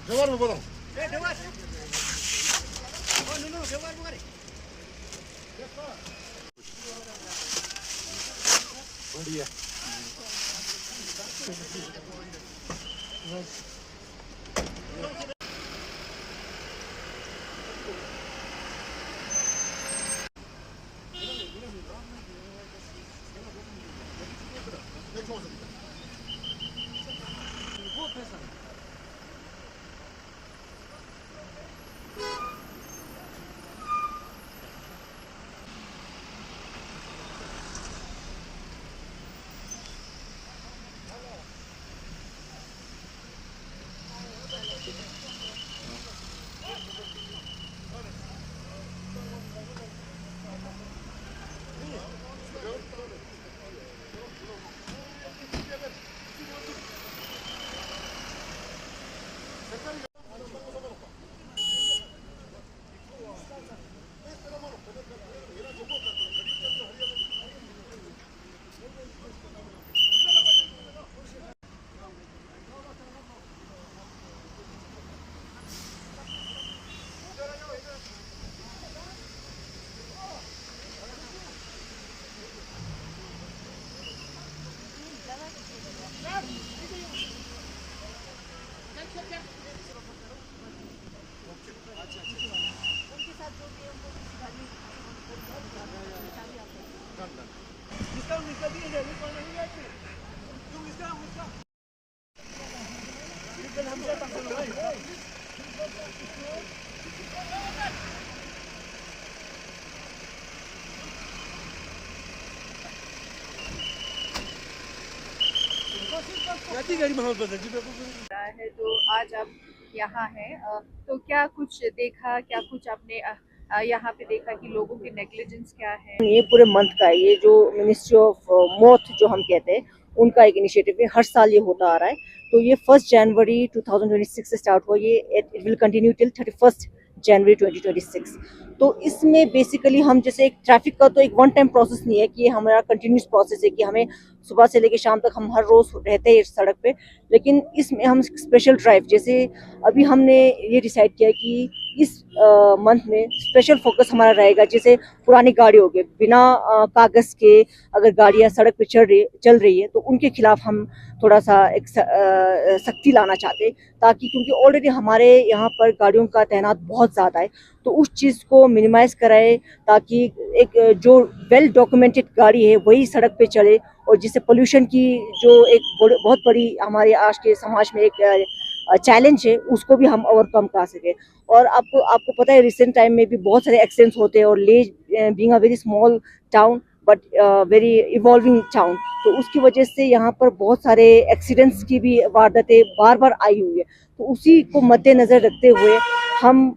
जवार में बताओ बढ़िया है। तो आज आप यहाँ हैं, तो क्या कुछ देखा, क्या कुछ आपने यहाँ पे देखा कि लोगों की नेग्लिजेंस क्या है? ये पूरे मंथ का है, ये जो मिनिस्ट्री ऑफ मौत जो हम कहते हैं उनका एक इनिशिएटिव है, हर साल ये होता आ रहा है। तो ये 1 जनवरी 2026 से स्टार्ट हुआ, ये इट विल कंटिन्यू टिल 31 जनवरी 2026। तो इसमें बेसिकली हम जैसे एक ट्रैफिक का तो एक वन टाइम प्रोसेस नहीं है कि ये हमारा कंटिन्यूस प्रोसेस है कि हमें सुबह से लेकर शाम तक हम हर रोज रहते हैं इस सड़क पे, लेकिन इसमें हम स्पेशल ड्राइव जैसे अभी हमने ये डिसाइड किया कि इस मंथ में स्पेशल फोकस हमारा रहेगा। जैसे पुरानी गाड़ी हो गई बिना कागज के अगर गाड़ियां सड़क पे चल रही है तो उनके खिलाफ हम थोड़ा सा एक सख्ती लाना चाहते, ताकि क्योंकि ऑलरेडी हमारे यहाँ पर गाड़ियों का तैनात बहुत ज़्यादा है, तो उस चीज़ को मिनिमाइज कराए ताकि एक जो वेल डॉक्यूमेंटेड गाड़ी है वही सड़क पे चले, और जिससे पोल्यूशन की जो एक बहुत बड़ी हमारे आज के समाज में एक चैलेंज है उसको भी हम ओवरकम कर सके। और आपको पता है रिसेंट टाइम में भी बहुत सारे एक्सीडेंट्स होते हैं, और ले being a very small town but very evolving town, तो उसकी वजह से यहाँ पर बहुत सारे एक्सीडेंट्स की भी वारदातें बार बार आई हुई है। तो उसी को मद्देनज़र रखते हुए हम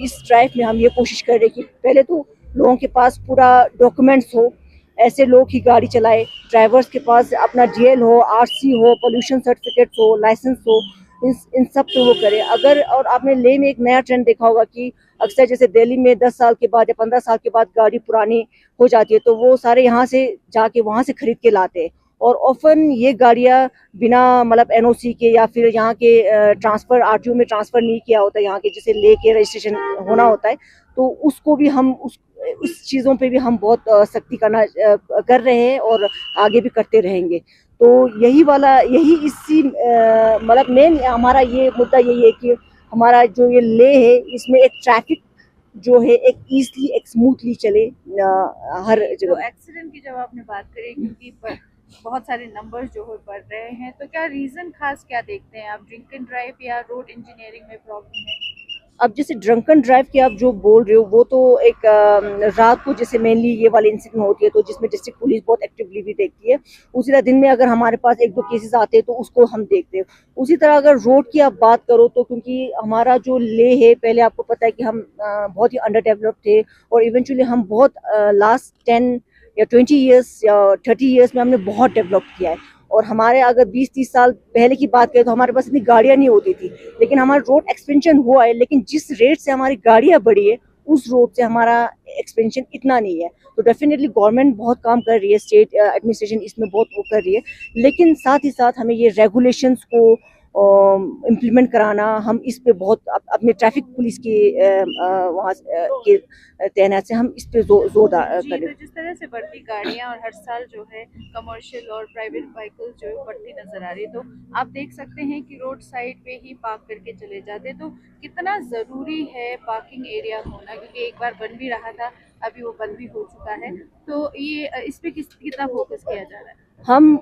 इस ड्राइव में हम ये कोशिश कर रहे हैं कि पहले तो लोगों के पास पूरा डॉक्यूमेंट्स हो, ऐसे लोग ही गाड़ी चलाए, ड्राइवर्स के पास अपना DL हो, RC हो, पोल्यूशन सर्टिफिकेट हो, लाइसेंस हो, इन सब पे वो करे। अगर और आपने ले में एक नया ट्रेंड देखा होगा कि अक्सर जैसे दिल्ली में 10 साल के बाद या 15 साल के बाद गाड़ी पुरानी हो जाती है तो वो सारे यहाँ से जाके वहाँ से खरीद के लाते हैं, और ऑफन ये गाड़ियाँ बिना मतलब NOC के या फिर यहाँ के ट्रांसफ़र RTO में ट्रांसफ़र नहीं किया होता, यहाँ के जैसे ले के रजिस्ट्रेशन होना होता है, तो उसको भी हम उस चीज़ों पे भी हम बहुत सख्ती कर रहे हैं और आगे भी करते रहेंगे। तो यही इसी मतलब मेन हमारा ये मुद्दा यही है कि हमारा जो ये ले है इसमें एक ट्रैफिक जो है एक ईजली एक स्मूथली चले हर जगह। तो एक्सीडेंट की जब आपने बात करी, क्योंकि बहुत सारे नंबर्स जो है बढ़ रहे हैं, तो क्या रीज़न खास क्या देखते हैं आप? ड्रिंक एंड ड्राइव या रोड इंजीनियरिंग में प्रॉब्लम है? अब जैसे ड्रंकन ड्राइव की आप जो बोल रहे हो वो तो एक रात को जैसे मेनली ये वाली इंसिडेंट होती है, तो जिसमें डिस्ट्रिक्ट पुलिस बहुत एक्टिवली भी देखती है। उसी तरह दिन में अगर हमारे पास 1-2 केसेस आते हैं तो उसको हम देखते हैं। उसी तरह अगर रोड की आप बात करो तो क्योंकि हमारा जो ले है, पहले आपको पता है कि हम बहुत ही अंडर डेवलप थे, और इवेंचुअली हम बहुत लास्ट 10 या 20 ईयर्स या 30 ईयर्स में हमने बहुत डेवलप किया है, और हमारे अगर 20-30 साल पहले की बात करें तो हमारे पास इतनी गाड़ियां नहीं होती थी, लेकिन हमारा रोड एक्सपेंशन हुआ है, लेकिन जिस रेट से हमारी गाड़ियां बढ़ी है उस रोड से हमारा एक्सपेंशन इतना नहीं है। तो डेफिनेटली गवर्नमेंट बहुत काम कर रही है, स्टेट एडमिनिस्ट्रेशन इसमें बहुत वो कर रही है, लेकिन साथ ही साथ हमें ये रेगुलेशंस को इम्प्लीमेंट कराना, हम इस पे बहुत अपने ट्रैफिक पुलिस की वहाँ के तैनात से हम इस पे जोर करें। तो जिस तरह से बढ़ती गाड़ियां और हर साल जो है कमर्शियल और प्राइवेट व्हीकल्स जो है बढ़ती नजर आ रही है, तो आप देख सकते हैं कि रोड साइड पे ही पार्क करके चले जाते हैं। तो कितना ज़रूरी है पार्किंग एरिया होना, क्योंकि एक बार बन भी रहा था, अभी वो बंद भी हो चुका है। तो ये इस पे कितना फोकस किया जा रहा है? हम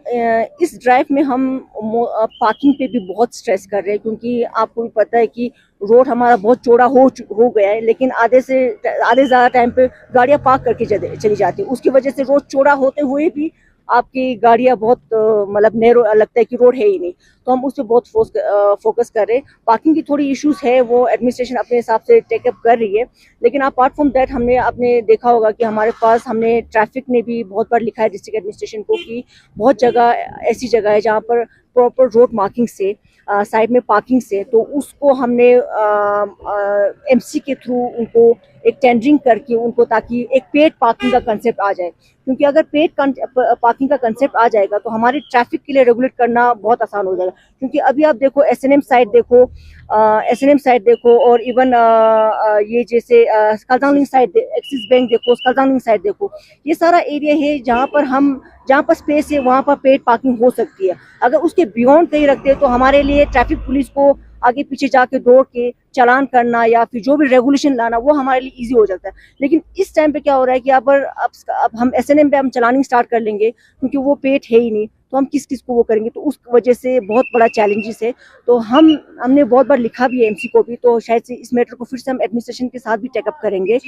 इस ड्राइव में हम पार्किंग पे भी बहुत स्ट्रेस कर रहे हैं, क्योंकि आपको भी पता है कि रोड हमारा बहुत चौड़ा हो गया है, लेकिन आधे ज़्यादा टाइम पे गाड़ियां पार्क करके चली जाती है। उसकी वजह से रोड चौड़ा होते हुए भी आपकी गाड़ियां बहुत मतलब नैरो लगता है कि रोड है ही नहीं। तो हम उस पर बहुत फोकस कर रहे हैं। पार्किंग की थोड़ी इश्यूज है, वो एडमिनिस्ट्रेशन अपने हिसाब से टेकअप कर रही है, लेकिन अपार्ट फ्रॉम दैट हमने आपने देखा होगा कि हमारे पास हमने ट्रैफिक ने भी बहुत बार लिखा है डिस्ट्रिक्ट एडमिनिस्ट्रेशन को कि बहुत जगह ऐसी जगह है जहाँ पर प्रॉपर रोड मार्किंग से साइड में पार्किंग से, तो उसको हमने एमसी के थ्रू उनको एक टेंडरिंग करके उनको, ताकि एक पेड पार्किंग का कंसेप्ट आ जाए। क्योंकि अगर पेड पार्किंग का कंसेप्ट आ जाएगा तो हमारी ट्रैफिक के लिए रेगुलेट करना बहुत आसान हो जाएगा। क्योंकि अभी आप देखो एसएनएम साइड देखो और इवन ये जैसे स्कालदांग साइड, एक्सिस बैंक देखो, स्कालदांग साइड देखो, ये सारा एरिया है जहाँ पर स्पेस है वहाँ पर पेड पार्किंग हो सकती है। अगर उसके बियॉन्ड कहीं रखते हैं तो हमारे लिए ट्रैफिक पुलिस को आगे पीछे जाके दौड़ के चालान करना या फिर जो भी रेगुलेशन लाना वो हमारे लिए इजी हो जाता है। लेकिन इस टाइम पे क्या हो रहा है कि अब हम एसएनएम पे हम चलानिंग स्टार्ट कर लेंगे, क्योंकि वो पेड है ही नहीं, तो हम किस को वो करेंगे, तो उस वजह से बहुत बड़ा चैलेंजेस है। तो हमने बहुत बार लिखा भी है एमसी को भी, तो शायद से इस मैटर को फिर से हम एडमिनिस्ट्रेशन के साथ भी टेकअप करेंगे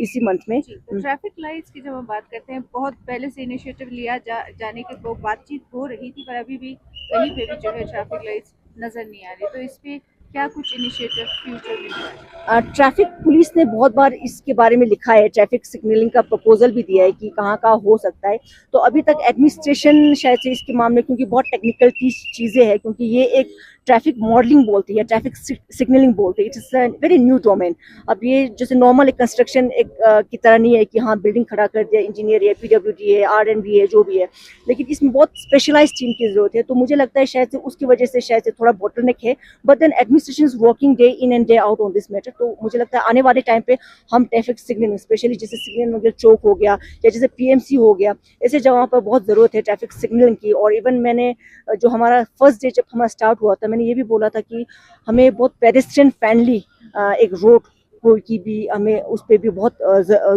इसी मंथ में। तो ट्रैफिक लाइट्स की जब हम बात करते हैं, बहुत पहले से इनिशिएटिव लिया जाने के वो बातचीत हो रही थी, पर अभी भी कहीं पे भी जो है ट्रैफिक लाइट्स नजर नहीं आ रही। तो इस पे क्या कुछ इनिशिएटिव फ्यूचर में है? ट्रैफिक पुलिस ने बहुत बार इसके बारे में लिखा है, ट्रैफिक सिग्नलिंग का प्रपोजल भी दिया है कि कहाँ हो सकता है। तो अभी तक एडमिनिस्ट्रेशन शायद से इसके मामले, क्योंकि बहुत टेक्निकल चीज़ें हैं, क्योंकि ये एक ट्रैफिक मॉडलिंग बोलती है, ट्रैफिक सिग्नलिंग बोलती है, it is very new domain. अब ये जैसे नॉर्मल एक कंस्ट्रक्शन की तरह नहीं है कि हाँ बिल्डिंग खड़ा कर दिया, इंजीनियर है, पीडब्ल्यूडी है, आरएनबी है, जो भी है, लेकिन इसमें बहुत स्पेशलाइज टीम की जरूरत है। तो मुझे लगता है शायद से उसकी वजह से शायद से थोड़ा बॉटलनेक है, but then administration is working day in and day out on this matter. तो मुझे लगता है आने वाले टाइम पे हम ट्रैफिक सिग्नलिंग, स्पेशली जैसे सिग्नल वगैरह चौक हो गया या जैसे पीएमसी हो गया, ऐसे जगहों पर बहुत ज़रूरत है ट्रैफिक सिग्नलिंग की। और इवन मैंने जो हमारा फर्स्ट डे जब हमारा स्टार्ट हुआ था, मैंने ये भी बोला था कि हमें बहुत पेडेस्ट्रियन फ्रेंडली एक रोड की भी हमें उस पर भी बहुत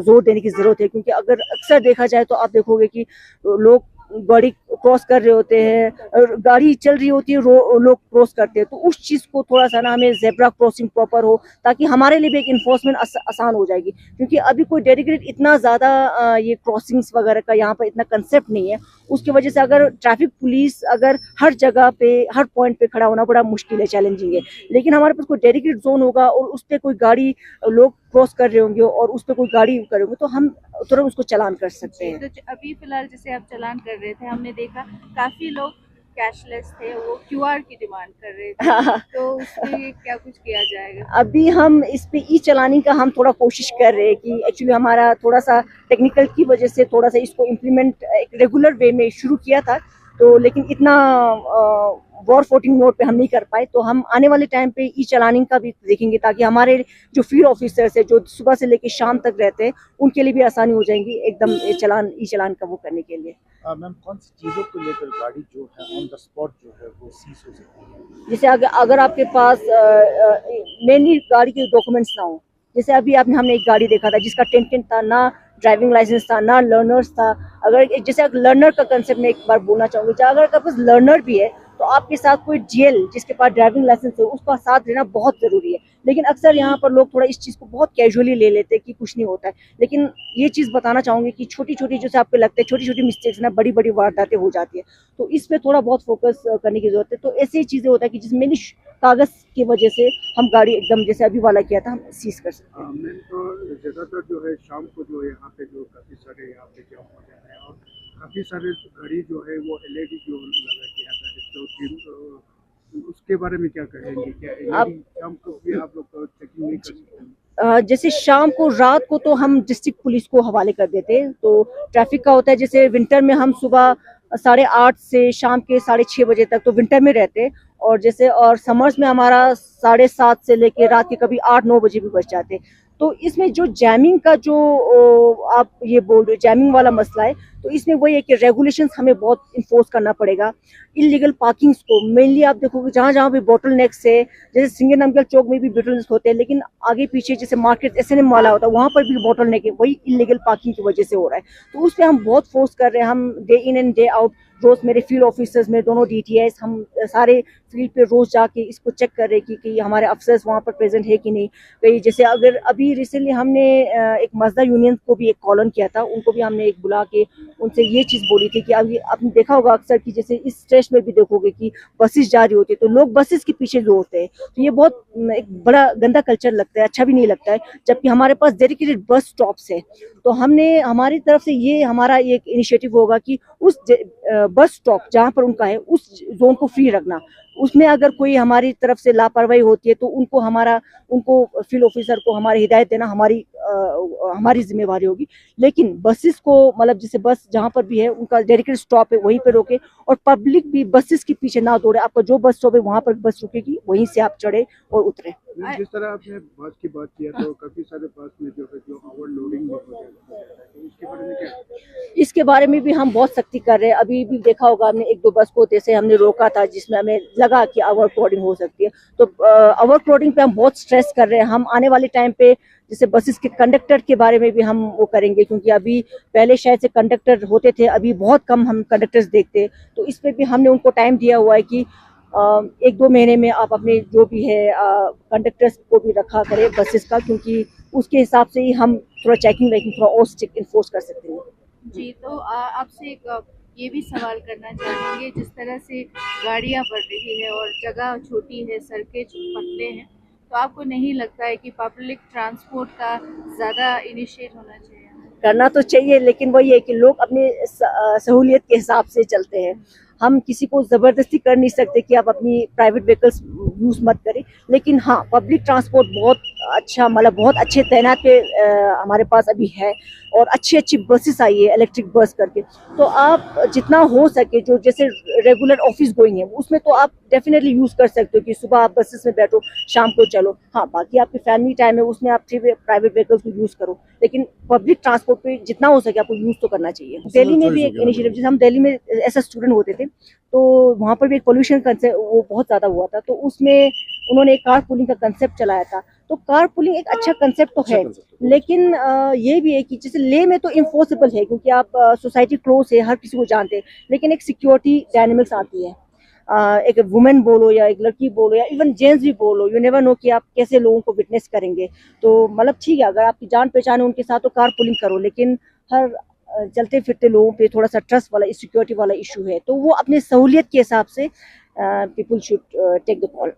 जोर देने की ज़रूरत है। क्योंकि अगर अक्सर देखा जाए तो आप देखोगे कि लोग गाड़ी क्रॉस कर रहे होते हैं, गाड़ी चल रही होती है, लोग क्रॉस करते हैं, तो उस चीज़ को थोड़ा सा ना हमें जेब्रा क्रॉसिंग प्रॉपर हो, ताकि हमारे लिए भी एक इन्फोर्समेंट आसान हो जाएगी। क्योंकि अभी कोई डेडिकेटेड इतना ज़्यादा ये क्रॉसिंग्स वगैरह का यहाँ पर इतना कंसेप्ट नहीं है। उसकी वजह से अगर ट्रैफिक पुलिस अगर हर जगह पे हर पॉइंट पे खड़ा होना बड़ा मुश्किल है, चैलेंजिंग है। लेकिन हमारे पास कोई डेडिकेटेड जोन होगा और उस पर कोई गाड़ी लोग क्रॉस कर रहे होंगे और उस पर कोई गाड़ी करेंगे, तो हम तुरंत उसको चालान कर सकते हैं। तो अभी फिलहाल जैसे आप चालान कर रहे थे, हमने देखा काफी लोग कैशलेस थे, वो क्यूआर की डिमांड कर रहे थे, तो उसमें क्या कुछ किया जाएगा? अभी हम इस पे ई चलानी का हम थोड़ा कोशिश कर रहे हैं कि एक्चुअली हमारा थोड़ा सा टेक्निकल की वजह से थोड़ा सा इसको इम्प्लीमेंट एक रेगुलर वे में शुरू किया था, तो लेकिन इतना वॉर फोटिंग नोट पे हम नहीं कर पाए। तो हम आने वाले टाइम पे ई चलानिंग का भी देखेंगे, ताकि हमारे जो फील्ड ऑफिसर्स है जो सुबह से लेकर शाम तक रहते हैं, उनके लिए भी आसानी हो जाएगी एकदम ई चलान का वो करने के लिए। मैम कौन सी चीज़ों को लेकर गाड़ी जो है ऑन द स्पॉट जो है वो सीज हो सकती है? जैसे अगर आपके पास मेनली गाड़ी के डॉक्यूमेंट्स ना हो, जैसे अभी हमने एक गाड़ी देखा था जिसका टेंट था, ना ड्राइविंग लाइसेंस था, ना लर्नर्स था। अगर जैसे लर्नर का कंसेप्ट मैं एक बार बोलना चाहूँगी, अगर आपके पास लर्नर भी है तो आपके साथ कोई जीएल जिसके पास ड्राइविंग लाइसेंस है उसका साथ रहना बहुत ज़रूरी है। लेकिन अक्सर यहाँ पर लोग थोड़ा इस चीज़ को बहुत कैजुअली ले लेते हैं कि कुछ नहीं होता है। लेकिन ये चीज़ बताना चाहूँगी कि छोटी छोटी जैसे आपको लगता है छोटी छोटी मिस्टेक्स ना बड़ी बड़ी वारदातें हो जाती है, तो इस पर थोड़ा बहुत फोकस करने की ज़रूरत है। तो ऐसी चीज़ें होता है कि जिसमें कागज़ की वजह से हम गाड़ी एकदम जैसे अभी वाला किया था हम सीज कर सकते हैं। मैम तो ज़्यादातर जो है शाम को जो है यहाँ पे जो काफ़ी सारे यहाँ पे जाम हो जाते हैं और काफ़ी सारे गाड़ी जो है वो एलईडी जो लगा के होती है, तो उसके बारे में क्या कहेंगे? क्या आप यदि शाम को भी आप लोग चेकिंग नहीं कर सकते? जैसे शाम को रात को तो हम डिस्ट्रिक्ट पुलिस को हवाले कर देते हैं। तो ट्रैफिक का होता है, जैसे विंटर में हम सुबह 8:30 से शाम के 6:30 बजे तक तो विंटर में रहते हैं, और जैसे और समर्स में हमारा 7:30 से लेके रात के कभी 8-9 बजे भी बच जाते हैं। तो इसमें जो जैमिंग का जो आप ये बोल रहे हो जैमिंग वाला मसला है, तो इसमें वही है कि रेगुलेशंस हमें बहुत इन्फोर्स करना पड़ेगा। इलीगल पार्किंग्स को मेनली आप देखोगे जहाँ जहाँ भी बोटल नेक्स है, जैसे सिंगनमगढ़ चौक में भी बोटल होते हैं, लेकिन आगे पीछे जैसे मार्केट SNM वाला होता है वहाँ पर भी बोटल नेक है, वही इलीगल पार्किंग की वजह से हो रहा है। तो उस पर हम बहुत फोर्स कर रहे हैं। हम day in and day out रोज मेरे फील्ड ऑफिसर्स में दोनों DTIs हम सारे फील्ड पे रोज जाके इसको चेक कर रहे हैं कि हमारे अफसर्स वहाँ पर प्रेजेंट है कि नहीं। कहीं जैसे अगर अभी रिसेंटली हमने एक मजदा यूनियन को भी एक कॉलन किया था, उनको भी हमने एक बुला के उनसे ये चीज़ बोली थी कि अभी आपने देखा होगा अक्सर कि जैसे इस स्ट्रेच में भी देखोगे कि बसेस जा रही होती है तो लोग बसेस के पीछे दौड़ते हैं। तो ये बहुत एक बड़ा गंदा कल्चर लगता है, अच्छा भी नहीं लगता है, जबकि हमारे पास डेडिकेटेड बस स्टॉप्स है। तो हमने हमारी तरफ से ये हमारा एक इनिशिएटिव होगा कि उस बस स्टॉप जहाँ पर उनका है उस जोन को फ्री रखना। उसमें अगर कोई हमारी तरफ से लापरवाही होती है तो उनको फील्ड ऑफिसर को हमारी हिदायत देना हमारी जिम्मेवारी होगी। लेकिन बसेस को मतलब जैसे बस जहाँ पर भी है उनका डेडिकेटेड स्टॉप है वहीं पे रोके, और पब्लिक भी बसेस के पीछे ना दौड़े। आपका जो बस स्टॉप है वहाँ पर बस रुकेगी, वहीं से आप चढ़े और उतरे। जिस तरह आपने बस की बात किया तो काफी सारे बस में जो है जो ओवरलोडिंग भी हो जाता है, तो इसके बारे में क्या? इसके बारे में भी हम बहुत सख्ती कर रहे हैं। अभी भी देखा होगा हमने 1-2 बस को जैसे हमने रोका था जिसमें हमें लगा कि ओवरक्राउडिंग हो सकती है। तो ओवरक्राउडिंग पे हम बहुत स्ट्रेस कर रहे हैं। हम आने वाले टाइम पे जैसे बसेस के कंडक्टर के बारे में भी हम वो करेंगे, क्योंकि अभी पहले शायद से कंडक्टर होते थे, अभी बहुत कम हम कंडक्टर्स देखते हैं। तो इस पे भी हमने उनको टाइम दिया हुआ है कि 1-2 महीने में आप अपने जो भी है कंडक्टर्स को भी रखा करें बसेस का, क्योंकि उसके हिसाब से ही हम थोड़ा चेकिंग वेकिंग थोड़ा और स्ट्रिक्ट इन्फोर्स कर सकते हैं। जी, तो आपसे एक ये भी सवाल करना चाहेंगे, जिस तरह से गाड़ियां बढ़ रही है और जगह छोटी है, सड़कें पतले हैं, तो आपको नहीं लगता है कि पब्लिक ट्रांसपोर्ट का ज़्यादा इनिशिएट होना चाहिए? करना तो चाहिए, लेकिन वही है कि लोग अपने सहूलियत के हिसाब से चलते हैं। हम किसी को ज़बरदस्ती कर नहीं सकते कि आप अपनी प्राइवेट व्हीकल्स यूज़ मत करें। लेकिन हाँ, पब्लिक ट्रांसपोर्ट बहुत अच्छा मतलब बहुत अच्छे तैनात पे हमारे पास अभी है, और अच्छी अच्छी बसेस आई है इलेक्ट्रिक बस करके। तो आप जितना हो सके जो जैसे रेगुलर ऑफिस गोइंग है उसमें तो आप डेफिनेटली यूज़ कर सकते हो कि सुबह आप बसेस में बैठो, शाम को चलो। हाँ, बाकी आपकी फैमिली टाइम है उसमें आप प्राइवेट व्हीकल्स को यूज़ करो, लेकिन पब्लिक ट्रांसपोर्ट पे जितना हो सके आपको यूज़ तो करना चाहिए। दिल्ली में भी एक इनिशिएटिव, जैसे हम दिल्ली में ऐसा स्टूडेंट होते थे तो वहाँ पर भी एक पोल्यूशन कंसेप्ट वो बहुत ज़्यादा हुआ था, तो उसमें उन्होंने एक कार पुलिंग का कंसेप्ट चलाया था। तो कार पुलिंग एक अच्छा कंसेप्ट तो है, लेकिन ये भी है कि जैसे ले में तो इम्पॉसिबल है, क्योंकि आप सोसाइटी क्लोज है, हर किसी को जानते हैं, लेकिन एक सिक्योरिटी डायनेमिक्स आती है। एक वुमेन बोलो या एक लड़की बोलो या इवन जेंट्स भी बोलो, यू नेवर नो कि आप कैसे लोगों को विटनेस करेंगे। तो मतलब ठीक है, अगर आपकी जान पहचान है उनके साथ तो कार पुलिंग करो, लेकिन हर चलते फिरते लोगों पे थोड़ा सा ट्रस्ट वाला सिक्योरिटी वाला इशू है, तो वो अपने सहूलियत के हिसाब से people should take the call.